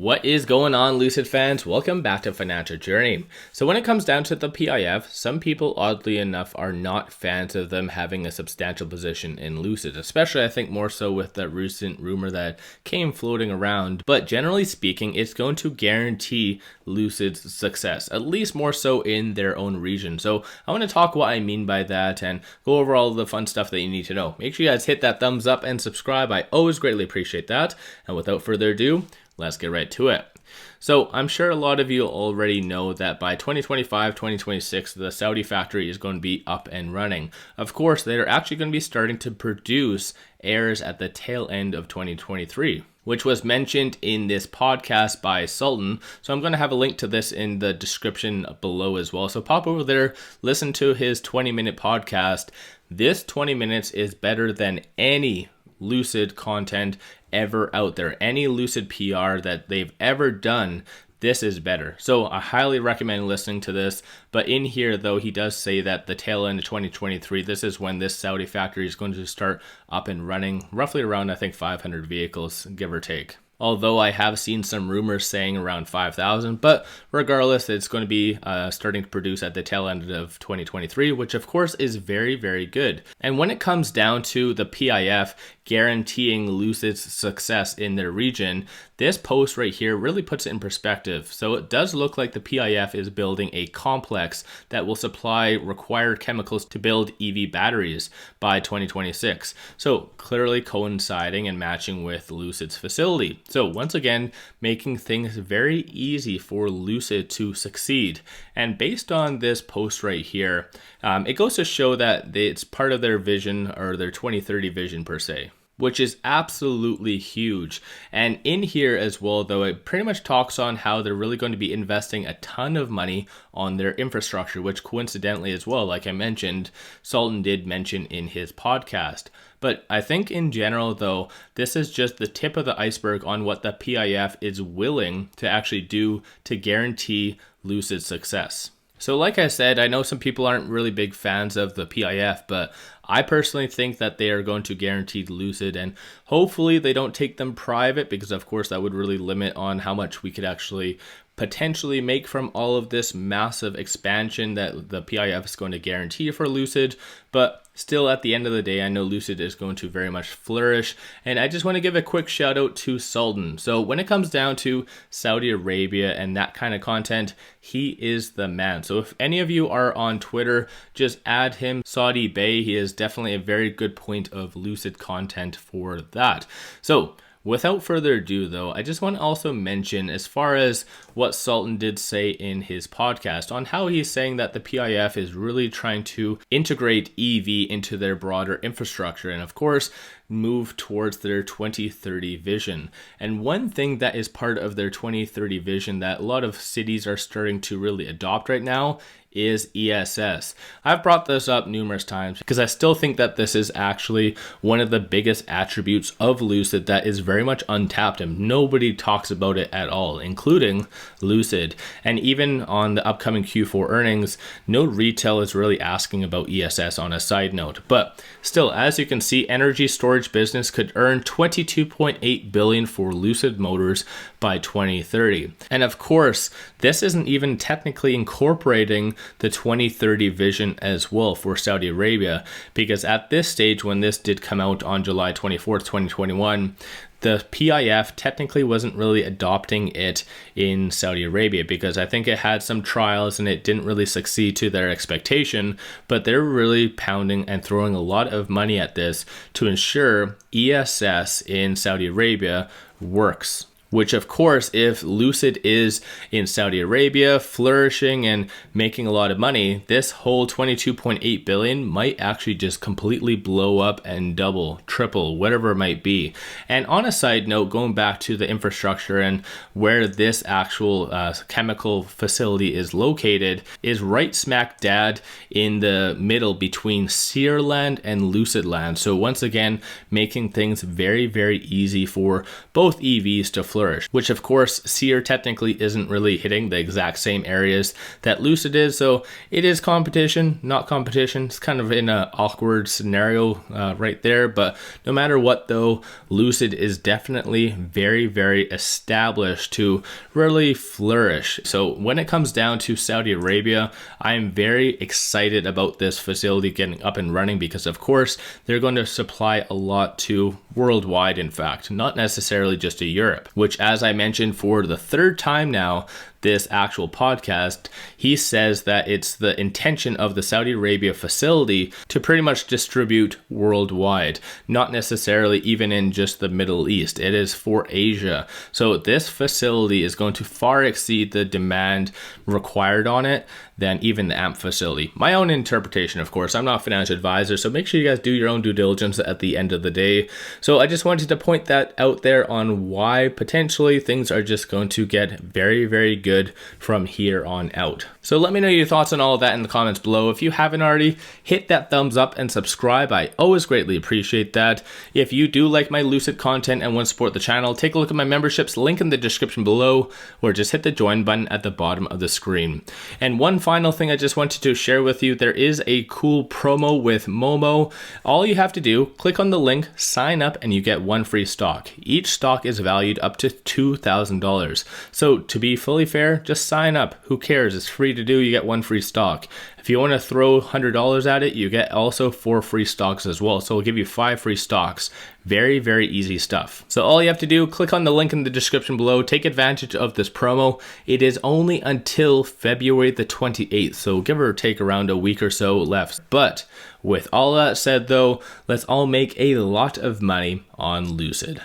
What is going on, Lucid fans? Welcome back to Financial Journey. So when it comes down to the PIF, some people oddly enough are not fans of them having a substantial position in Lucid, especially I think more so with that recent rumor that came floating around. But generally speaking, it's going to guarantee Lucid's success, at least more so in their own region. So I want to talk what I mean by that and go over all the fun stuff that you need to know. Make sure you guys hit that thumbs up and subscribe. I always greatly appreciate that. And without further ado, let's get right to it. So I'm sure a lot of you already know that by 2025, 2026, the Saudi factory is going to be up and running. Of course, they're actually going to be starting to produce heirs at the tail end of 2023, which was mentioned in this podcast by Sultan. So I'm going to have a link to this in the description below as well. So pop over there, listen to his 20-minute podcast. This 20 minutes is better than any Lucid content ever out there. Any Lucid PR that they've ever done, this is better. So I highly recommend listening to this. But in here, though, he does say that the tail end of 2023, this is when this Saudi factory is going to start up and running, roughly around, I think, 500 vehicles, give or take. Although I have seen some rumors saying around 5,000, but regardless, it's going to be starting to produce at the tail end of 2023, which of course is very, very good. And when it comes down to the PIF guaranteeing Lucid's success in their region, this post right here really puts it in perspective. So it does look like the PIF is building a complex that will supply required chemicals to build EV batteries by 2026. So clearly coinciding and matching with Lucid's facility. So once again, making things very easy for Lucid to succeed. And based on this post right here, it goes to show that it's part of their vision, or their 2030 vision per se, which is absolutely huge. And in here as well, though, it pretty much talks on how they're really going to be investing a ton of money on their infrastructure, which coincidentally as well, like I mentioned, Sultan did mention in his podcast. But I think in general, though, this is just the tip of the iceberg on what the PIF is willing to actually do to guarantee Lucid's success. So like I said, I know some people aren't really big fans of the PIF, but I personally think that they are going to guarantee Lucid, and hopefully they don't take them private, because of course that would really limit on how much we could actually potentially make from all of this massive expansion that the PIF is going to guarantee for Lucid. But still, at the end of the day, I know Lucid is going to very much flourish. And I just want to give a quick shout out to Sultan. So when it comes down to Saudi Arabia and that kind of content, he is the man. So if any of you are on Twitter, just add him, Saudi Bay. He is definitely a very good point of Lucid content for that. So without further ado, though, I just want to also mention, as far as what Sultan did say in his podcast, on how he's saying that the PIF is really trying to integrate EV into their broader infrastructure and, of course, move towards their 2030 vision. And one thing that is part of their 2030 vision that a lot of cities are starting to really adopt right now is ESS. I've brought this up numerous times because I still think that this is actually one of the biggest attributes of Lucid that is very much untapped, and nobody talks about it at all, including Lucid. And even on the upcoming Q4 earnings, no retail is really asking about ESS on a side note. But still, as you can see, energy storage business could earn $22.8 billion for Lucid Motors by 2030. And of course, this isn't even technically incorporating the 2030 vision as well for Saudi Arabia, because at this stage, when this did come out on July 24th, 2021, the PIF technically wasn't really adopting it in Saudi Arabia, because I think it had some trials and it didn't really succeed to their expectation, but they're really pounding and throwing a lot of money at this to ensure ESS in Saudi Arabia works. Which, of course, if Lucid is in Saudi Arabia flourishing and making a lot of money, this whole $22.8 billion might actually just completely blow up and double, triple, whatever it might be. And on a side note, going back to the infrastructure and where this actual chemical facility is located, is right smack dab in the middle between Searland and Lucid Land. So once again, making things very, very easy for both EVs to flourish flourish, which of course 𝗖𝗢 technically isn't really hitting the exact same areas that Lucid is. So it is competition, not competition. It's kind of in an awkward scenario right there. But no matter what though, Lucid is definitely very, very established to really flourish. So when it comes down to Saudi Arabia, I am very excited about this facility getting up and running because of course they're going to supply a lot to worldwide, in fact, not necessarily just to Europe, which, as I mentioned for the third time now, this actual podcast, he says that it's the intention of the Saudi Arabia facility to pretty much distribute worldwide, not necessarily even in just the Middle East. It is for Asia. So this facility is going to far exceed the demand required on it than even the AMP facility. My own interpretation, of course. I'm not a financial advisor, so make sure you guys do your own due diligence at the end of the day. So I just wanted to point that out there on why potentially things are just going to get very, very good from here on out. So let me know your thoughts on all of that in the comments below. If you haven't already, hit that thumbs up and subscribe. I always greatly appreciate that. If you do like my Lucid content and want to support the channel, take a look at my memberships, link in the description below, or just hit the join button at the bottom of the screen. And one final thing I just wanted to share with you, there is a cool promo with Momo. All you have to do, click on the link, sign up, and you get one free stock. Each stock is valued up to $2,000. So to be fully fair, just sign up. Who cares? It's free to do. You get one free stock. If you want to throw $100 at it, you get also 4 free stocks as well. So it'll give you 5 free stocks. Very, very easy stuff. So all you have to do, click on the link in the description below, take advantage of this promo. It is only until February the 28th. So give or take around a week or so left. But with all that said though, let's all make a lot of money on Lucid.